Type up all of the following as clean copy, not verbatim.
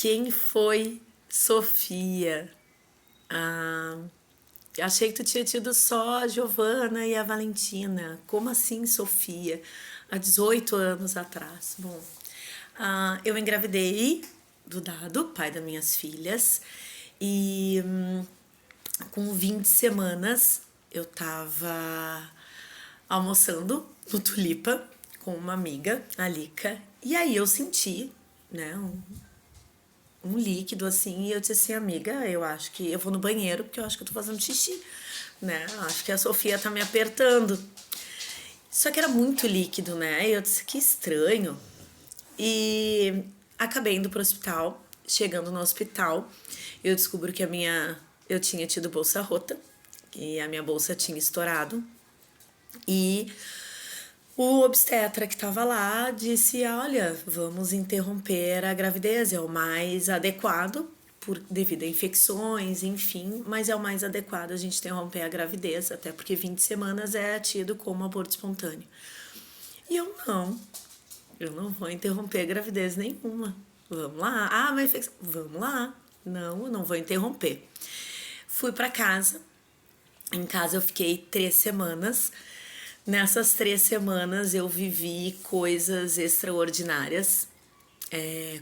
Quem foi Sofia? Achei que tu tinha tido só a Giovana e a Valentina. Como assim, Sofia? Há 18 anos atrás. Bom, eu engravidei do Dado, pai das minhas filhas, e com 20 semanas eu tava almoçando no Tulipa com uma amiga, a Lica, e aí eu senti, né, um líquido assim, e eu disse assim, amiga, eu acho que eu vou no banheiro porque eu acho que eu tô fazendo xixi, né? Acho que a Sofia tá me apertando. Só que era muito líquido, né? E eu disse, que estranho. E acabei indo pro hospital. Chegando no hospital, eu descubro que eu tinha tido bolsa rota, e a minha bolsa tinha estourado. E o obstetra que estava lá disse, olha, vamos interromper a gravidez, é o mais adequado, devido a infecções, enfim, mas é o mais adequado a gente interromper a gravidez, até porque 20 semanas é tido como aborto espontâneo. E eu não vou interromper a gravidez nenhuma. Vamos lá. Ah, mas infecção. Vamos lá. Não, eu não vou interromper. Fui para casa. Em casa eu fiquei 3 semanas. Nessas 3 semanas eu vivi coisas extraordinárias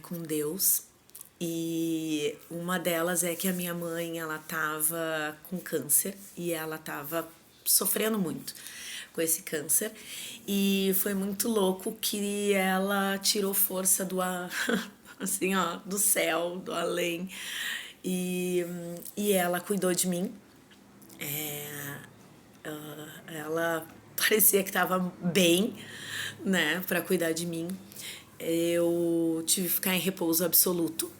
com Deus. E uma delas é que a minha mãe, ela tava com câncer e ela tava sofrendo muito com esse câncer. E foi muito louco que ela tirou força assim, ó, do céu, do além. E ela cuidou de mim. Ela parecia que estava bem, né, para cuidar de mim. Eu tive que ficar em repouso absoluto.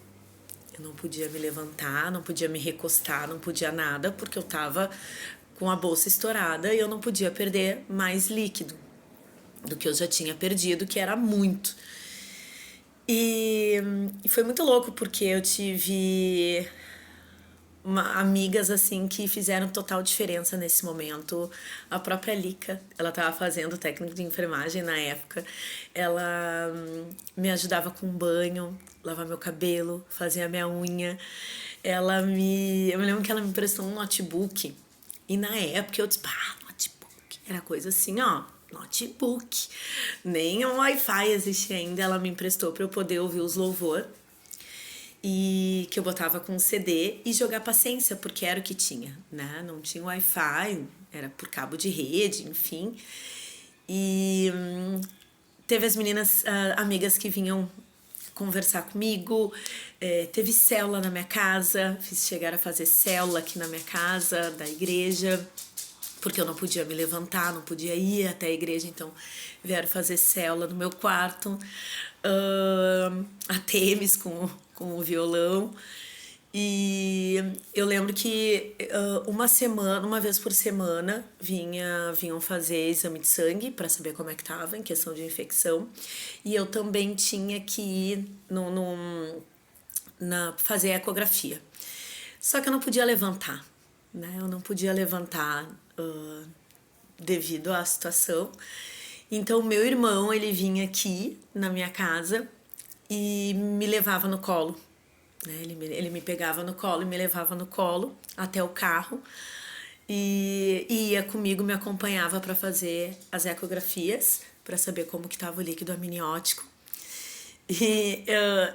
Eu não podia me levantar, não podia me recostar, não podia nada, porque eu tava com a bolsa estourada e eu não podia perder mais líquido do que eu já tinha perdido, que era muito. E foi muito louco, porque eu tive amigas assim que fizeram total diferença nesse momento. A própria Lica, ela estava fazendo técnico de enfermagem na época. Ela me ajudava com banho, lavar meu cabelo, fazer a minha unha. Eu me lembro que ela me emprestou um notebook. E na época eu disse, notebook. Era coisa assim, ó, notebook. Nem um Wi-Fi existia ainda. Ela me emprestou para eu poder ouvir os louvor. E que eu botava com CD e jogar paciência, porque era o que tinha, né? Não tinha Wi-Fi, era por cabo de rede, enfim. E teve as meninas, amigas que vinham conversar comigo, teve célula na minha casa, chegaram a fazer célula aqui na minha casa, da igreja, porque eu não podia me levantar, não podia ir até a igreja, então vieram fazer célula no meu quarto. A Temis com o violão. E eu lembro que uma vez por semana vinham fazer exame de sangue para saber como é que tava em questão de infecção. E eu também tinha que ir fazer ecografia. Só que eu não podia levantar, né? Eu não podia levantar devido à situação. Então, meu irmão, ele vinha aqui na minha casa e me levava no colo. Né? Ele me pegava no colo e me levava no colo até o carro e ia comigo, me acompanhava para fazer as ecografias, para saber como que estava o líquido amniótico. E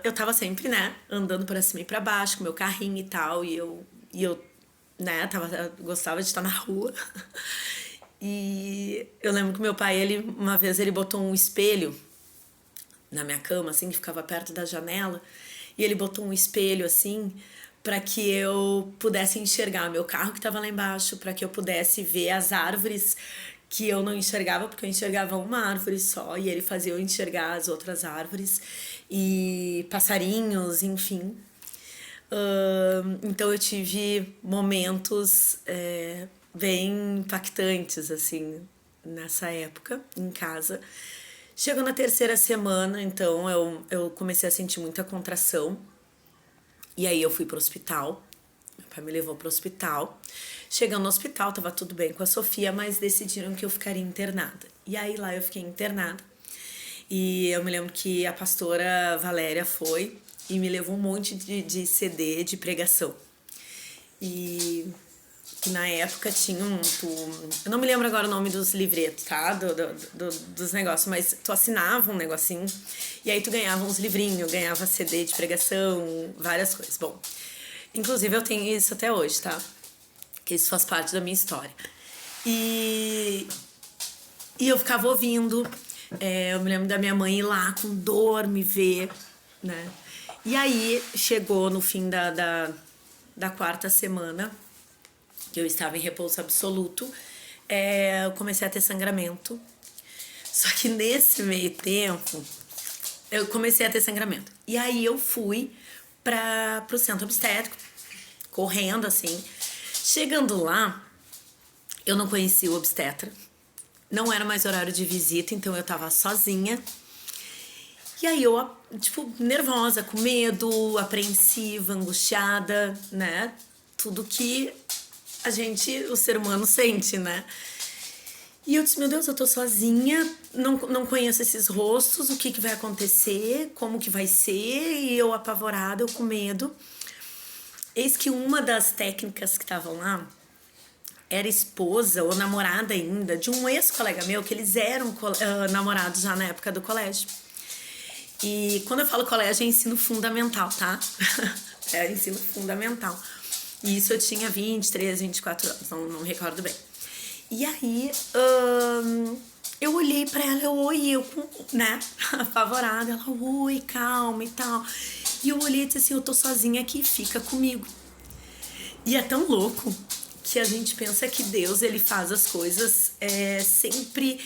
eu tava sempre, né, andando para cima e para baixo com meu carrinho e tal, e eu né, gostava de estar na rua. E eu lembro que meu pai, uma vez ele botou um espelho na minha cama, assim, que ficava perto da janela, e ele botou um espelho, assim, para que eu pudesse enxergar o meu carro que estava lá embaixo, para que eu pudesse ver as árvores que eu não enxergava, porque eu enxergava uma árvore só, e ele fazia eu enxergar as outras árvores, e passarinhos, enfim. Então eu tive momentos bem impactantes, assim, nessa época, em casa. Chegou na 3ª semana, então eu comecei a sentir muita contração. E aí eu fui pro hospital. Meu pai me levou pro hospital. Chegando no hospital, tava tudo bem com a Sofia, mas decidiram que eu ficaria internada. E aí lá eu fiquei internada. E eu me lembro que a pastora Valéria foi e me levou um monte de CD de pregação. E que na época tinha eu não me lembro agora o nome dos livretos, tá? Dos negócios, mas tu assinava um negocinho e aí tu ganhava uns livrinhos, ganhava CD de pregação, várias coisas. Bom, inclusive eu tenho isso até hoje, tá? Que isso faz parte da minha história. E eu ficava ouvindo, eu me lembro da minha mãe ir lá com dor me ver, né? E aí chegou no fim da 4ª semana, que eu estava em repouso absoluto, eu comecei a ter sangramento. Só que nesse meio tempo, eu comecei a ter sangramento. E aí eu fui pro centro obstétrico, correndo assim. Chegando lá, eu não conhecia o obstetra. Não era mais horário de visita, então eu tava sozinha. E aí eu, tipo, nervosa, com medo, apreensiva, angustiada, né? Tudo que o ser humano sente, né? E eu disse, meu Deus, eu tô sozinha, não conheço esses rostos, o que vai acontecer, como que vai ser, e eu apavorada, eu com medo. Eis que uma das técnicas que estavam lá era esposa ou namorada ainda de um ex-colega meu, que eles eram namorados já na época do colégio. E quando eu falo colégio é ensino fundamental, tá? É ensino fundamental. E isso eu tinha 23, 24 anos, não me recordo bem. E aí, eu olhei pra ela, eu, né, apavorada, ela, oi, calma e tal. E eu olhei e disse assim, eu tô sozinha aqui, fica comigo. E é tão louco que a gente pensa que Deus, ele faz as coisas sempre,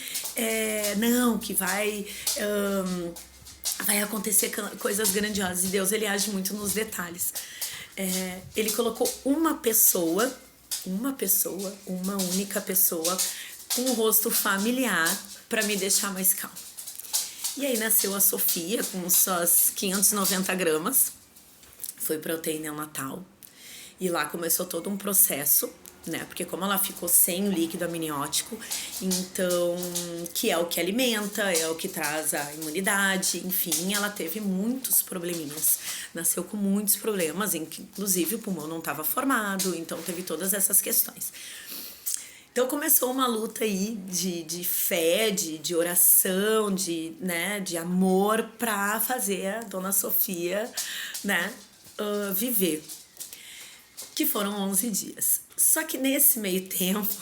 não, que vai acontecer coisas grandiosas. E Deus, ele age muito nos detalhes. Ele colocou uma única pessoa com um rosto familiar para me deixar mais calma. E aí nasceu a Sofia com suas 590 gramas, foi pra UTI neonatal e lá começou todo um processo, né? Porque como ela ficou sem o líquido amniótico, então, que é o que alimenta, é o que traz a imunidade, enfim, ela teve muitos probleminhas. Nasceu com muitos problemas, inclusive o pulmão não estava formado, então teve todas essas questões. Então começou uma luta aí de fé, de oração, de amor pra fazer a Dona Sofia, né, viver. Que foram 11 dias. Só que nesse meio tempo,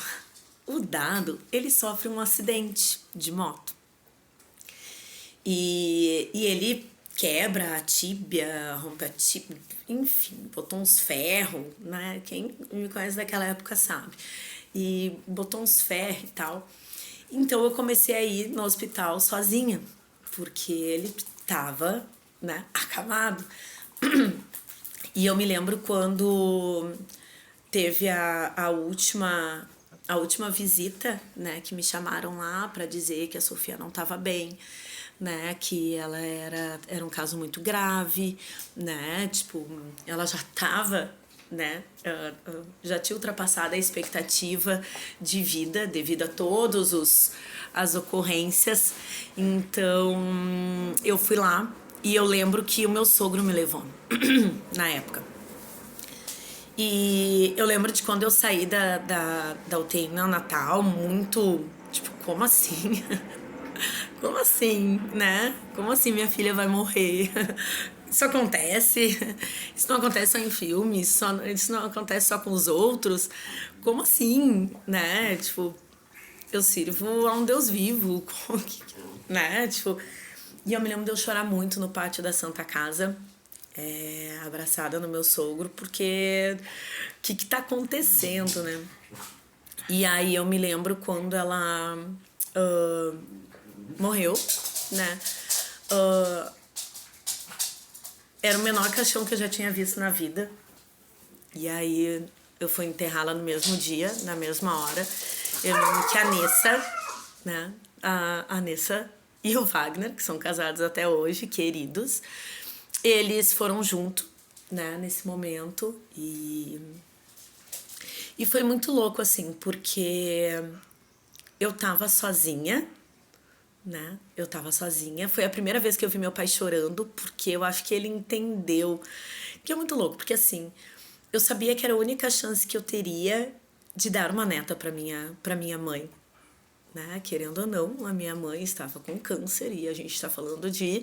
o Dado, ele sofre um acidente de moto. E ele quebra a tíbia, rompe a tíbia, enfim, botou uns ferros, né? Quem me conhece daquela época sabe. E botou uns ferros e tal. Então eu comecei a ir no hospital sozinha, porque ele tava, né, acamado. E eu me lembro quando teve a última visita, né, que me chamaram lá para dizer que a Sofia não estava bem, né, que ela era um caso muito grave, né, tipo, ela já estava, né, já tinha ultrapassado a expectativa de vida devido a todos as ocorrências. Então eu fui lá e eu lembro que o meu sogro me levou na época. E eu lembro de quando eu saí da UTI neonatal, muito, tipo, como assim? Como assim, né? Como assim minha filha vai morrer? Isso acontece? Isso não acontece só em filmes? Isso não acontece só com os outros? Como assim, né? Tipo, eu sirvo a um Deus vivo, né? Tipo, e eu me lembro de eu chorar muito no pátio da Santa Casa, abraçada no meu sogro, porque o que tá acontecendo, né? E aí eu me lembro quando ela morreu, né? Era o menor caixão que eu já tinha visto na vida. E aí eu fui enterrá-la no mesmo dia, na mesma hora. Eu lembro que a Nessa, né? A Nessa e o Wagner, que são casados até hoje, queridos, eles foram junto, né, nesse momento. E foi muito louco, assim, porque eu tava sozinha, né? Eu tava sozinha. Foi a primeira vez que eu vi meu pai chorando, porque eu acho que ele entendeu. Que é muito louco, porque assim, eu sabia que era a única chance que eu teria de dar uma neta para minha mãe, né? Querendo ou não, a minha mãe estava com câncer e a gente está falando de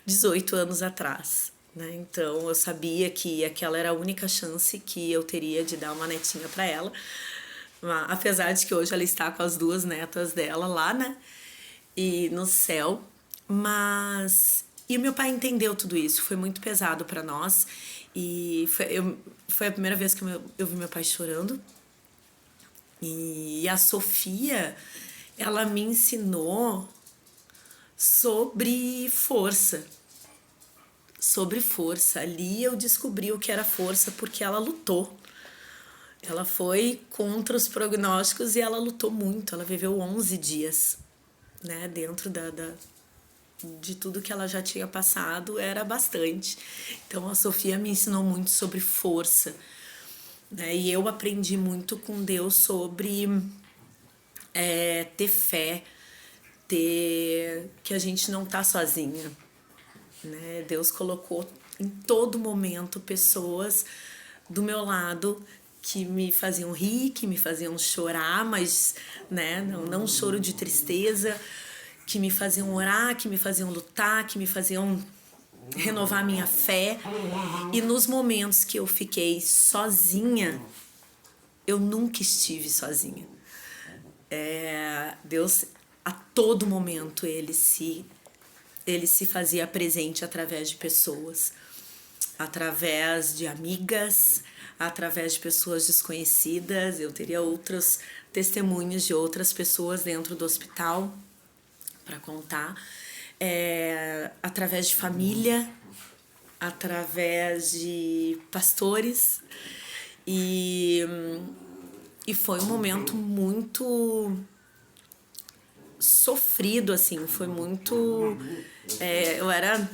18 anos atrás, né? Então eu sabia que aquela era a única chance que eu teria de dar uma netinha para ela. Apesar de que hoje ela está com as duas netas dela lá, né? E no céu. Mas. E o meu pai entendeu tudo isso, foi muito pesado para nós. E foi a primeira vez que eu vi meu pai chorando. E a Sofia, ela me ensinou sobre força. Sobre força. Ali eu descobri o que era força porque ela lutou. Ela foi contra os prognósticos e ela lutou muito. Ela viveu 11 dias, né? Dentro de tudo que ela já tinha passado, era bastante. Então a Sofia me ensinou muito sobre força, né? E eu aprendi muito com Deus sobre ter fé, ter que a gente não tá sozinha, né? Deus colocou em todo momento pessoas do meu lado que me faziam rir, que me faziam chorar, mas, né, não choro de tristeza, que me faziam orar, que me faziam lutar, que me faziam renovar minha fé. E nos momentos que eu fiquei sozinha, eu nunca estive sozinha. Deus, a todo momento, ele se fazia presente através de pessoas, através de amigas, através de pessoas desconhecidas. Eu teria outros testemunhos de outras pessoas dentro do hospital para contar, através de família, através de pastores. E foi um momento muito sofrido, assim, foi muito...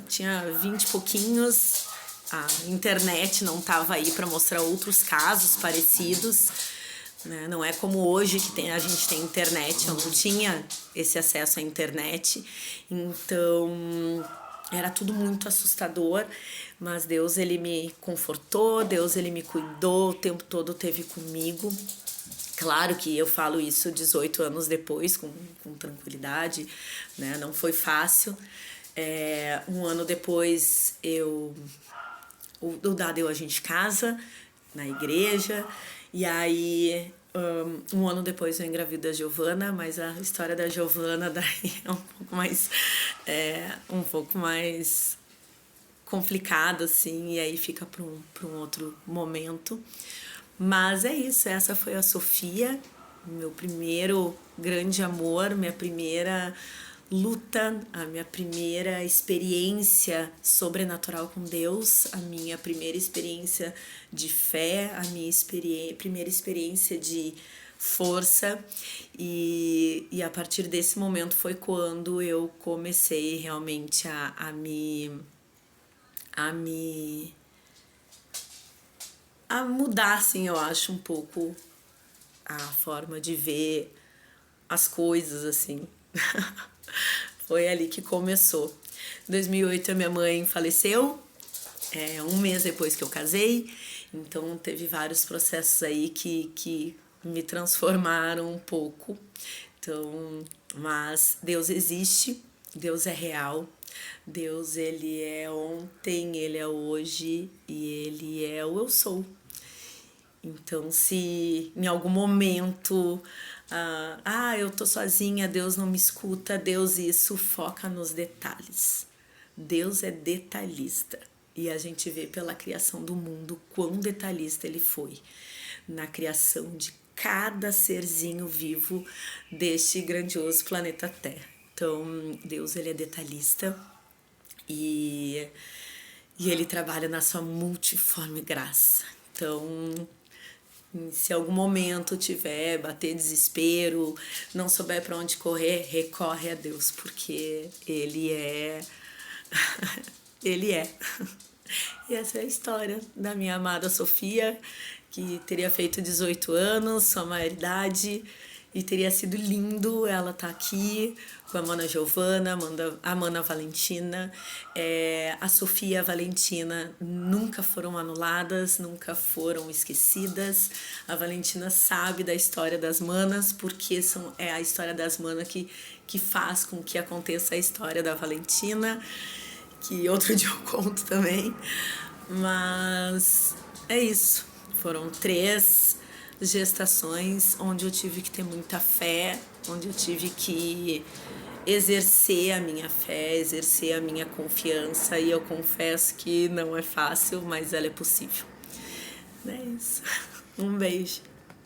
tinha 20 e pouquinhos, a internet não estava aí para mostrar outros casos parecidos, né? Não é como hoje que a gente tem internet, eu não tinha esse acesso à internet, então era tudo muito assustador, mas Deus, ele me confortou, Deus, ele me cuidou, o tempo todo esteve comigo. Claro que eu falo isso 18 anos depois, com tranquilidade, né? Não foi fácil. Um ano depois, o Dá deu a gente casa, na igreja, e aí um ano depois eu engravido da Giovana, mas a história da Giovana daí é um pouco mais complicado, assim, e aí fica para um outro momento. Mas é isso, essa foi a Sofia, meu primeiro grande amor, minha primeira luta, a minha primeira experiência sobrenatural com Deus, a minha primeira experiência de fé, a minha primeira experiência de força, e a partir desse momento foi quando eu comecei realmente a mudar, assim, eu acho, um pouco a forma de ver as coisas, assim. Foi ali que começou. Em 2008 a minha mãe faleceu, um mês depois que eu casei, então teve vários processos aí que me transformaram um pouco. Então, mas Deus existe, Deus é real, Deus, ele é ontem, ele é hoje e ele é o eu sou. Então, se em algum momento eu tô sozinha, Deus não me escuta, Deus, isso, foca nos detalhes. Deus é detalhista e a gente vê pela criação do mundo quão detalhista ele foi na criação de cada serzinho vivo deste grandioso planeta Terra. Então, Deus, ele é detalhista e ele trabalha na sua multiforme graça. Então, se algum momento tiver, bater desespero, não souber para onde correr, recorre a Deus, porque Ele é... Ele é. E essa é a história da minha amada Sofia, que teria feito 18 anos, sua maioridade, E teria sido lindo ela estar aqui com a Mana Giovana, a Mana Valentina. A Sofia e a Valentina nunca foram anuladas, nunca foram esquecidas. A Valentina sabe da história das Manas, porque é a história das Manas que faz com que aconteça a história da Valentina, que outro dia eu conto também. Mas é isso. Foram 3 gestações onde eu tive que ter muita fé, onde eu tive que exercer a minha fé, exercer a minha confiança, e eu confesso que não é fácil, mas ela é possível. É isso. Um beijo.